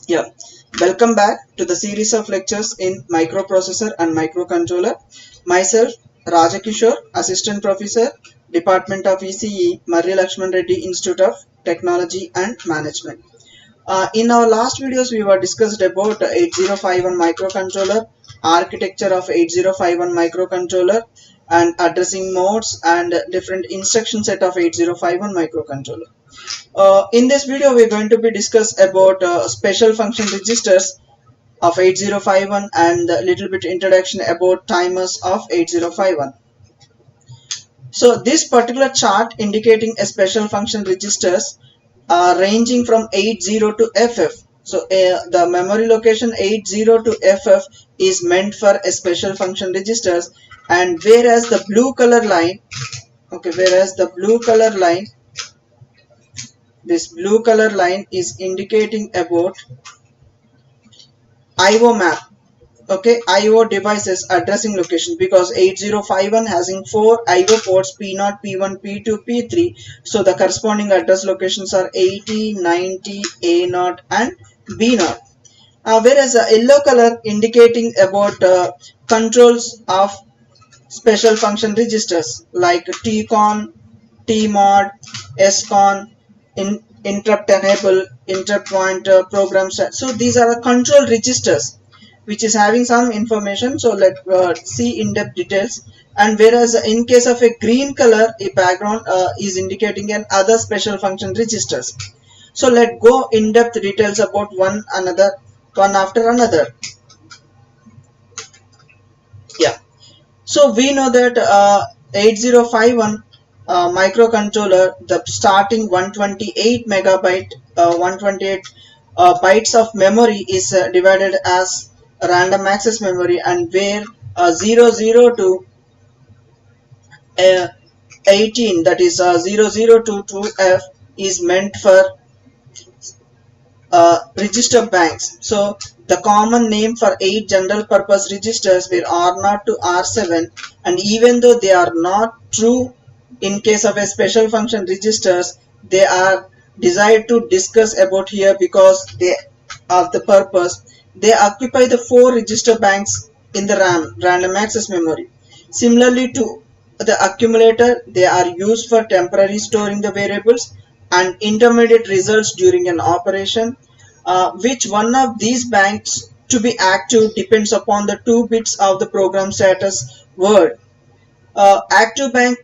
Yeah, welcome back to the series of lectures in microprocessor and microcontroller. Myself, Rajakishore, Assistant Professor, Department of ECE, Marri Lakshman Reddy Institute of Technology and Management. In our last videos, we were discussed about 8051 microcontroller, architecture of 8051 microcontroller, and addressing modes and different instruction set of 8051 microcontroller. In this video, we're going to be discuss about special function registers of 8051 and a little bit introduction about timers of 8051. So this particular chart indicating a special function registers ranging from 80 to FF. So the memory location 80 to FF is meant for a special function registers, and whereas the blue color line, this blue color line is indicating about IO map. Okay, IO devices addressing location, because 8051 having 4 IO ports P0, P1, P2, P3. So the corresponding address locations are 80, 90, A0 and B0. Whereas a yellow color indicating about controls of special function registers like TCON, TMOD, SCON, interrupt enable, interrupt pointer, program set. So these are the control registers which is having some information. So let's see in-depth details. And whereas in case of a green color, a background is indicating an other special function registers. So let's go in-depth details about one after another. Yeah. So we know that 8051 microcontroller, the starting 128 megabyte, 128 bytes of memory is divided as random access memory, and where 00 to uh, 18, that is 00 to 2F, is meant for register banks. So the common name for 8 general purpose registers were R0 to R7, and even though they are not true in case of a special function registers, they are desired to discuss about here because they of the purpose. They occupy the 4 register banks in the RAM, random access memory. Similarly to the accumulator, they are used for temporary storing the variables and intermediate results during an operation. Which one of these banks to be active depends upon the 2 bits of the program status word. Active bank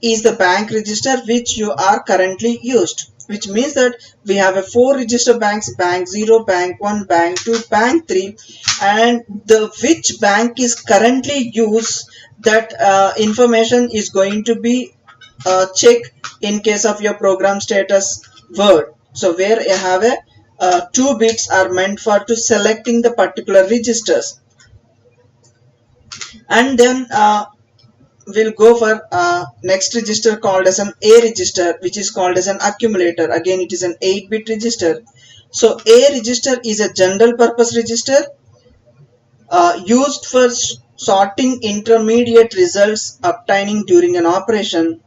is the bank register which you are currently used, which means that we have a 4 register banks: bank 0, bank 1, bank 2, bank 3, and the which bank is currently used, that information is going to be checked in case of your program status word. So where you have a 2 bits are meant for to selecting the particular registers. And then we'll go for next register called as an A register, which is called as an accumulator. Again, it is an 8-bit register. So A register is a general purpose register used for sorting intermediate results obtaining during an operation.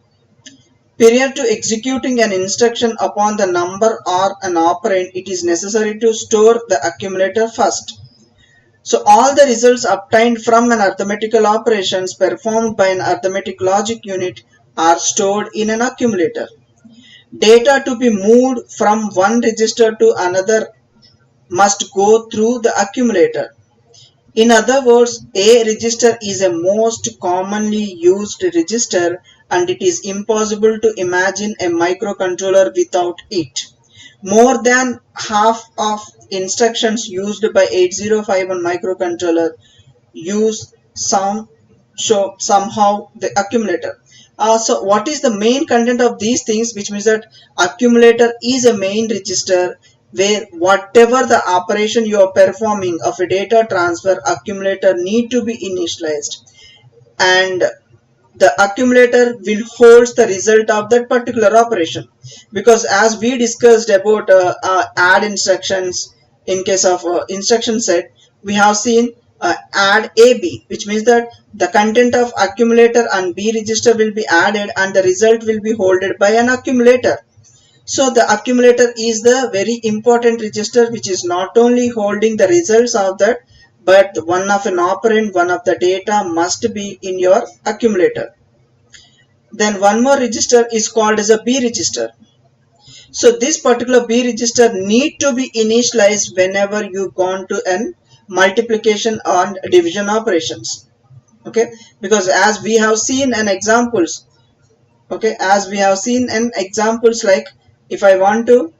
Prior to executing an instruction upon the number or an operand, it is necessary to store the accumulator first. So all the results obtained from an arithmetical operations performed by an arithmetic logic unit are stored in an accumulator. Data to be moved from one register to another must go through the accumulator. In other words, a register is a most commonly used register, and it is impossible to imagine a microcontroller without it. More than half of instructions used by 8051 microcontroller use somehow the accumulator. So what is the main content of these things, which means that accumulator is a main register where whatever the operation you are performing of a data transfer, accumulator need to be initialized, and the accumulator will hold the result of that particular operation. Because as we discussed about add instructions, in case of instruction set, we have seen add AB, which means that the content of accumulator and B register will be added and the result will be held by an accumulator. So the accumulator is the very important register which is not only holding the results of that, but one of an operand, one of the data must be in your accumulator. Then one more register is called as a B register. So this particular B register need to be initialized whenever you gone to an multiplication and division operations. Okay, because as we have seen an examples, okay, as we have seen an examples, like if I want to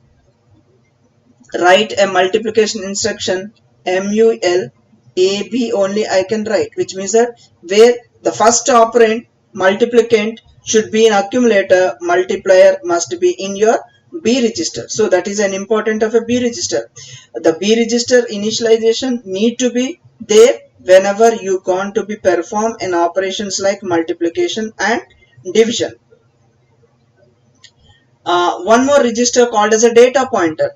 write a multiplication instruction mul ab only I can write, which means that where the first operand multiplicand should be in accumulator, multiplier must be in your B register. So that is an important of a B register. The B register initialization need to be there whenever you going to be perform in operations like multiplication and division. One more register called as a data pointer.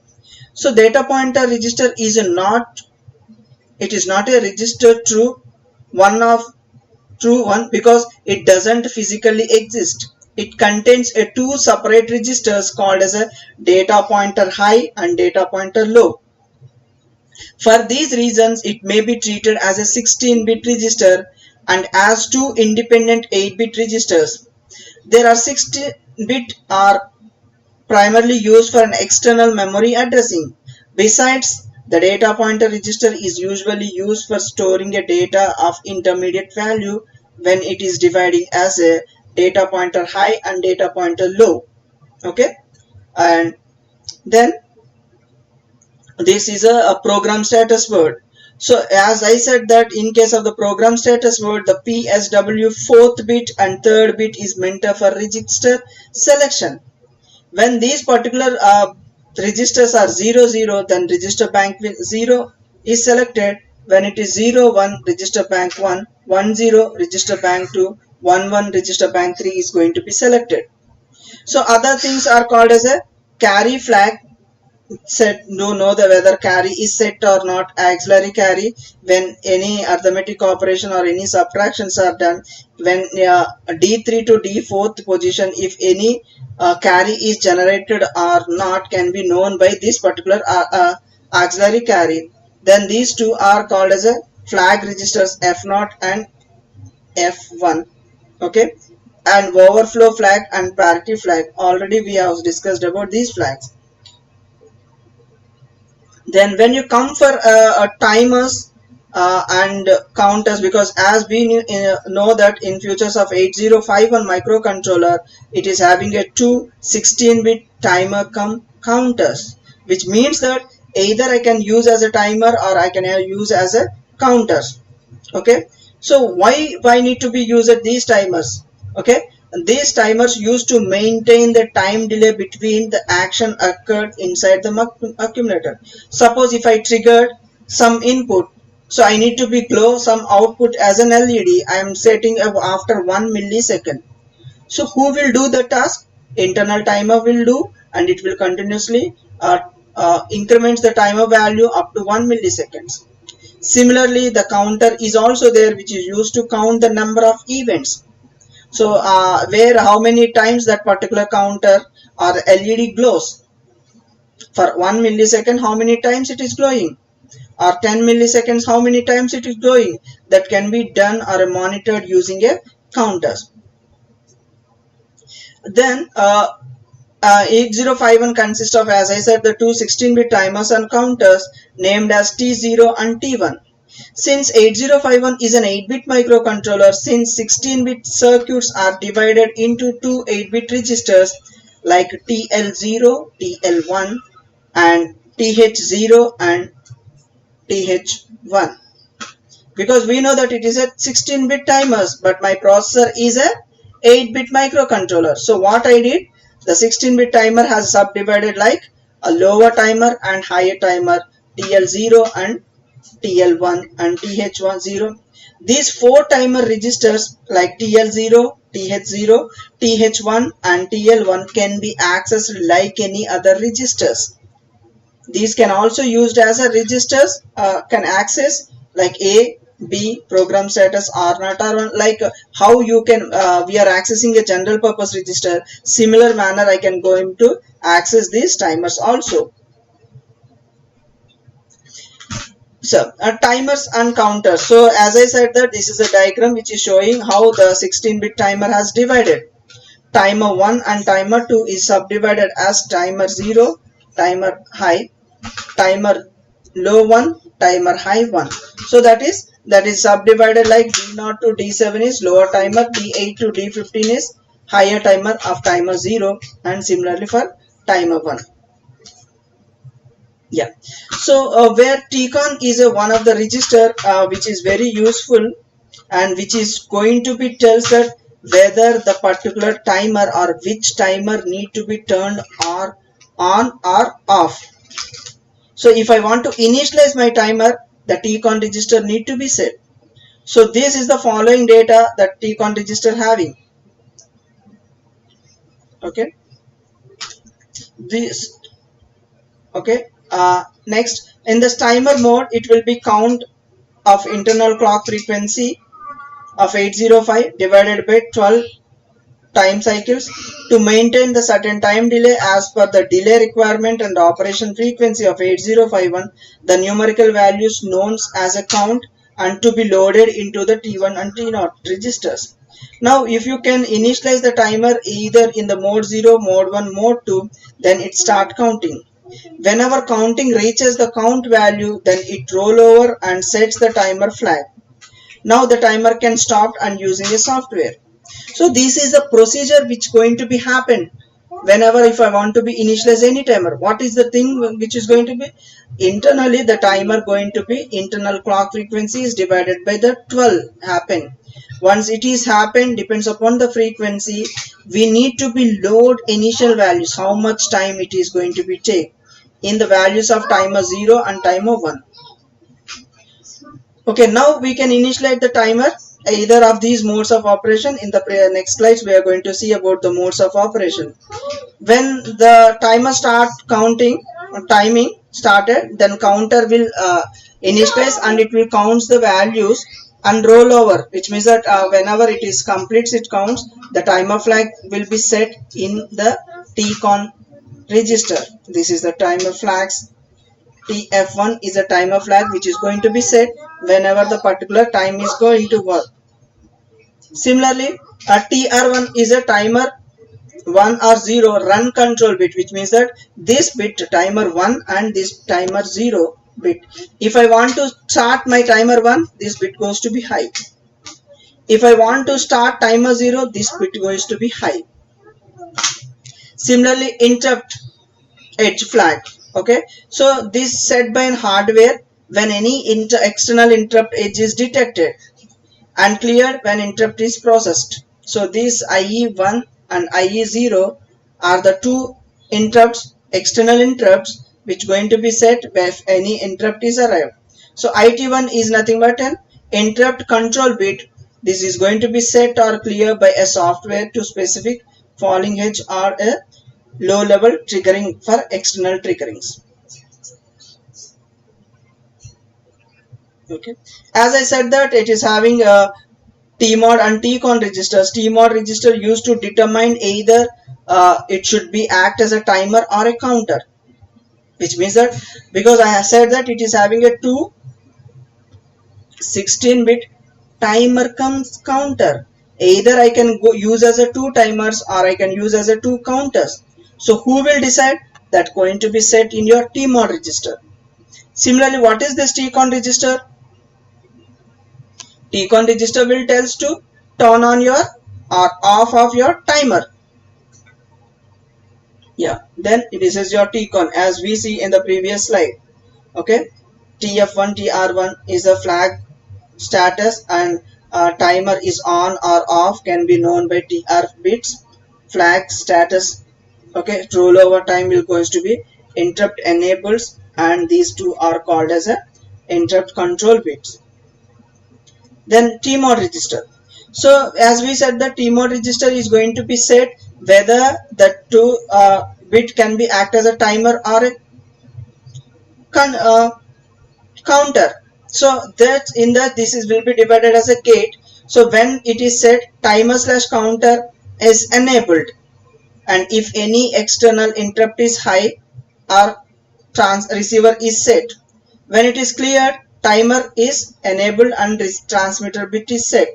So data pointer register is not, it is not a register true one because it doesn't physically exist. It contains a two separate registers called as a data pointer high and data pointer low. For these reasons, it may be treated as a 16-bit register and as two independent 8-bit registers. There are 16-bit are primarily used for an external memory addressing. Besides, the data pointer register is usually used for storing a data of intermediate value when it is dividing as a data pointer high and data pointer low. Okay, and then this is a program status word. So as I said that in case of the program status word, the PSW fourth bit and third bit is meant for register selection. When these particular registers are 00, then register bank 0 is selected. When it is 01, register bank 1, 10, register bank 2, 11, register bank 3 is going to be selected. So other things are called as a carry flag. Set know the whether carry is set or not. Auxiliary carry, when any arithmetic operation or any subtractions are done, when d3 to d4th position, if any carry is generated or not, can be known by this particular auxiliary carry. Then these two are called as a flag registers f0 and f1. Okay, and overflow flag and parity flag, already we have discussed about these flags. Then when you come for timers and counters, because as we know that in futures of 8051 microcontroller, it is having a two 16-bit timer counters, which means that either I can use as a timer or I can use as a counters. Okay, so why need to be used these timers? Okay, these timers used to maintain the time delay between the action occurred inside the accumulator. Suppose if I triggered some input, so I need to be glow some output as an LED. I am setting after 1 millisecond. So who will do the task? Internal timer will do, and it will continuously increments the timer value up to 1 milliseconds. Similarly, the counter is also there, which is used to count the number of events. So where how many times that particular counter or LED glows. For 1 millisecond, how many times it is glowing, or 10 milliseconds, how many times it is glowing. That can be done or monitored using a counters. Then 8051 consists of, as I said, the two 16-bit timers and counters named as T0 and T1. Since 8051 is an 8-bit microcontroller, since 16-bit circuits are divided into two 8-bit registers like TL0, TL1 and TH0 and TH1. Because we know that it is a 16-bit timers, but my processor is a 8-bit microcontroller. So what I did, the 16-bit timer has subdivided like a lower timer and higher timer, TL0 and TL1 and TH10. These four timer registers like TL0, TH0, TH1 and TL1 can be accessed like any other registers. These can also used as a registers, can access like A, B program status R0 R1, like how you can we are accessing a general purpose register, similar manner I can go into access these timers also. So timers and counters. So as I said that this is a diagram which is showing how the 16-bit timer has divided. Timer 1 and timer 2 is subdivided as timer 0, timer high, timer low 1, timer high 1. So that is subdivided like D0 to D7 is lower timer, D8 to D15 is higher timer of timer 0, and similarly for timer 1. Yeah. So where TCON is one of the register which is very useful and which is going to be tells that whether the particular timer or which timer need to be turned or on or off. So if I want to initialize my timer, the TCON register need to be set. So this is the following data that TCON register having. Okay. This. Okay. Next, in this timer mode, it will be count of internal clock frequency of 805 divided by 12 time cycles to maintain the certain time delay as per the delay requirement and operation frequency of 8051, the numerical values known as a count and to be loaded into the T1 and T0 registers. Now if you can initialize the timer either in the mode 0, mode 1, mode 2, then it start counting. Whenever counting reaches the count value, then it roll over and sets the timer flag. Now the timer can stop and using a software. So this is the procedure which going to be happen whenever if I want to be initialize any timer. What is the thing which is going to be? Internally the timer going to be internal clock frequency is divided by the 12 happen. Once it is happened, depends upon the frequency, we need to be load initial values, how much time it is going to be take in the values of timer 0 and timer 1. Okay, now we can initialize the timer either of these modes of operation. In the next slides we are going to see about the modes of operation. When the timer start counting, timing started, then counter will initialize and it will count the values and roll over, which means that whenever it is completes it counts, the timer flag will be set in the TCON register. This is the timer flags. TF1 is a timer flag which is going to be set whenever the particular time is going to work. Similarly, a TR1 is a timer 1 or 0 run control bit, which means that this bit timer 1 and this timer 0 bit. If I want to start my timer 1, this bit goes to be high. If I want to start timer 0, this bit goes to be high. Similarly, interrupt edge flag. Okay, so this set by hardware when any external interrupt edge is detected and cleared when interrupt is processed. So these IE1 and IE0 are the two interrupts, external interrupts, which going to be set if any interrupt is arrived. So IT1 is nothing but an interrupt control bit. This is going to be set or cleared by a software to specific falling edge or a low level triggering for external triggerings. Okay, as I said that it is having a TMOD and TCON registers. TMOD register used to determine either it should be act as a timer or a counter, which means that because I have said that it is having a 16-bit timer comes counter, either I can go use as a 2 timers or I can use as a 2 counters. So who will decide? That going to be set in your TMOD register. Similarly, what is this TCON register? TCON register will tells to turn on your or off of your timer. Yeah, then this is your TCON as we see in the previous slide. Okay, TF1 TR1 is a flag status and timer is on or off can be known by TR bits. Flag status, okay, rollover time will going to be interrupt enables, and these two are called as a interrupt control bits. Then TMOD register. So as we said, the TMOD register is going to be set whether the two bit can be act as a timer or a counter. So that in that this is will be divided as a gate. So when it is set, timer slash counter is enabled, and if any external interrupt is high or receiver is set. When it is cleared, timer is enabled and transmitter bit is set.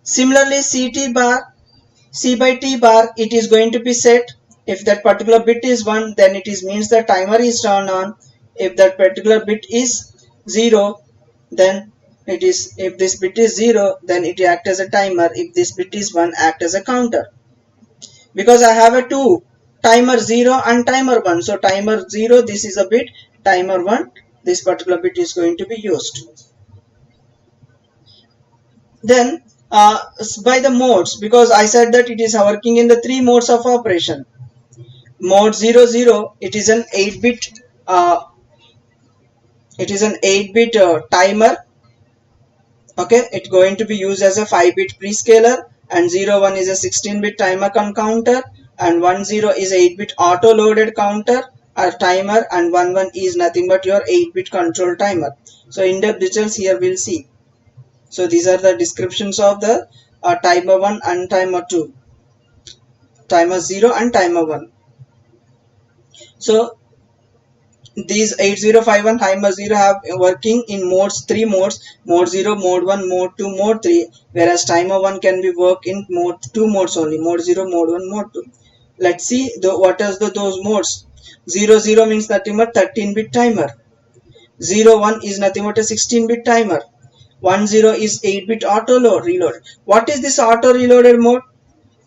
Similarly, C by T bar, it is going to be set. If that particular bit is 1, then it is means the timer is turned on. If that particular bit is 0, then it is, if this bit is 0, then it act as a timer. If this bit is 1, act as a counter. Because I have a two, timer 0 and timer 1. So timer 0, this is a bit, timer 1, this particular bit is going to be used. Then by the modes, because I said that it is working in the 3 modes of operation. Mode 00, it is an 8-bit timer. Okay, it's going to be used as a 5-bit prescaler, and 01 is a 16-bit timer counter, and 10 is 8-bit auto loaded counter or timer, and 11 is nothing but your 8-bit control timer. So in-depth details here we'll see. So these are the descriptions of the timer 1 and timer 2, timer 0 and timer 1. So these 8051 timer 0 have working in modes, 3 modes, mode 0, mode 1, mode 2, mode 3, whereas timer 1 can be work in mode 2 modes only, mode 0, mode 1, mode 2. Let's see what is those modes. 00 means nothing but 13-bit timer. 01 is nothing but a 16-bit timer. 10 is 8-bit auto reload. What is this auto reloaded mode?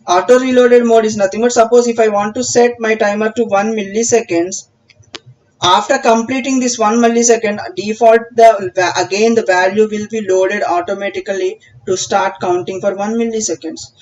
Auto reloaded mode is nothing but, suppose if I want to set my timer to 1 milliseconds, after completing this 1 millisecond, default again the value will be loaded automatically to start counting for 1 milliseconds.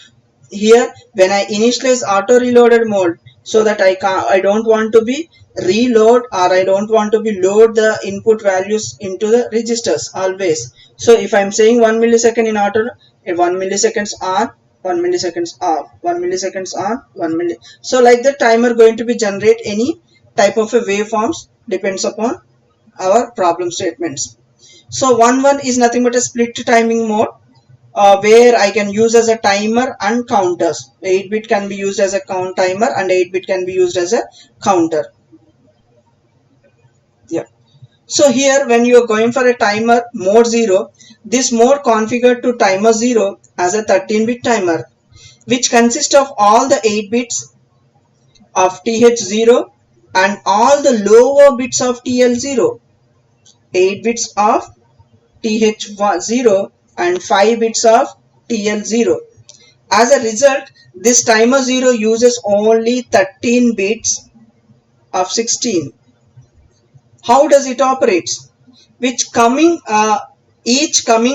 Here when I initialize auto reloaded mode, so that I don't want to be reload, or I don't want to be load the input values into the registers always. So if I'm saying 1 millisecond in auto, 1 milliseconds on, 1 milliseconds off, 1 milliseconds on, 1 milli. So like the timer going to be generate any type of a waveforms depends upon our problem statements. So 1 is nothing but a split timing mode, where I can use as a timer and counters. 8-bit can be used as a timer, and 8-bit can be used as a counter. Yeah. So here when you are going for a timer mode 0, this mode configured to timer 0 as a 13-bit timer, which consists of all the 8 bits of TH0 and all the lower bits of TL0. 8 bits of TH0 and 5 bits of TL0. As a result, this timer 0 uses only 13 bits of 16. How does it operate? Each coming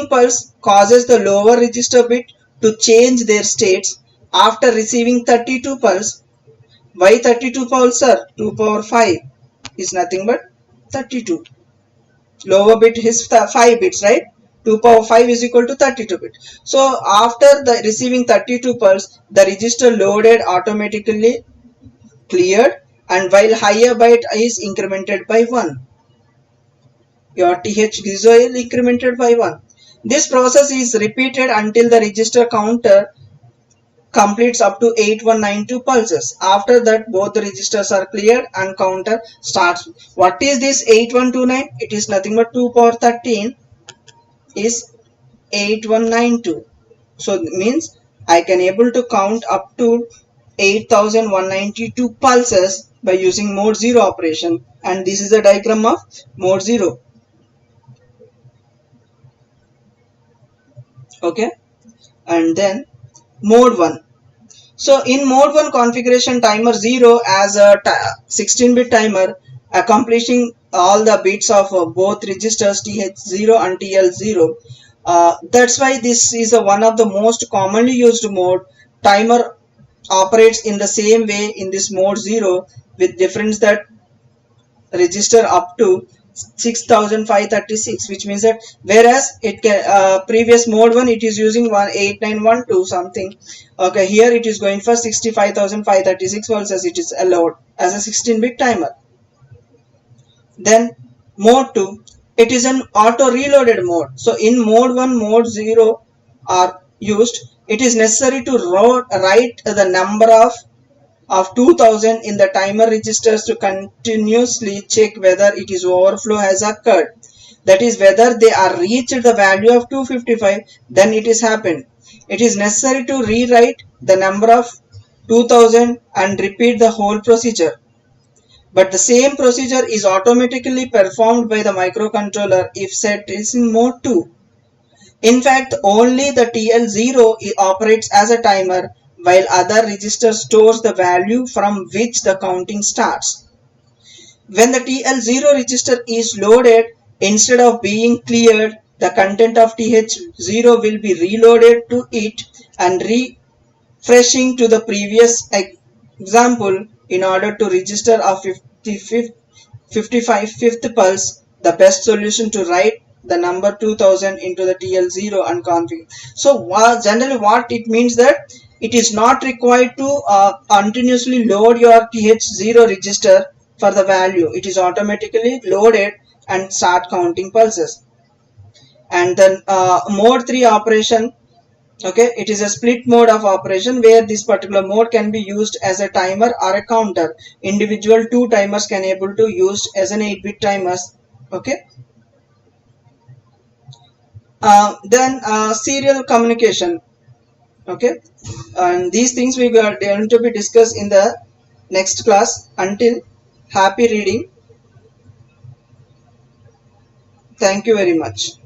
pulse causes the lower register bit to change their states after receiving 32 pulse. Why 32 pulse, sir? 2 power 5 is nothing but 32. Lower bit is 5 bits, right? 2 power 5 is equal to 32 bit. So after the receiving 32 pulse, the register loaded automatically cleared, and while higher byte is incremented by 1. Your TH is incremented by 1. This process is repeated until the register counter completes up to 8192 pulses. After that, both the registers are cleared and counter starts. What is this 8129? It is nothing but 2 power 13 is 8192. So it means I can able to count up to 8192 pulses by using mode 0 operation, and this is a diagram of mode 0. Okay, and then mode 1. So in mode 1 configuration, timer 0 as a 16-bit timer accomplishing all the bits of both registers TH0 and TL0. That's why this is one of the most commonly used mode. Timer operates in the same way in this mode 0, with difference that register up to 6536, which means that whereas it can previous mode 1 it is using 18912 something. Okay, here it is going for 65536 pulses. It is allowed as a 16-bit timer. Then mode 2, it is an auto reloaded mode. So in mode 1, mode 0 are used. It is necessary to write the number of 2000 in the timer registers to continuously check whether it is overflow has occurred. That is, whether they are reached the value of 255, then it is happened. It is necessary to rewrite the number of 2000 and repeat the whole procedure. But the same procedure is automatically performed by the microcontroller if set is in mode 2. In fact, only the TL0 operates as a timer, while other register stores the value from which the counting starts. When the TL0 register is loaded, instead of being cleared, the content of TH0 will be reloaded to it and refreshing to the previous example in order to register a 55th pulse. The best solution to write the number 2000 into the TL0 and configure. So generally what it means that it is not required to continuously load your TH0 register for the value. It is automatically loaded and start counting pulses. And then mode 3 operation, okay, it is a split mode of operation where this particular mode can be used as a timer or a counter. Individual two timers can able to use as an 8-bit timers. Okay. Then serial communication. Okay, and these things we are going to be discussed in the next class. Until, happy reading. Thank you very much.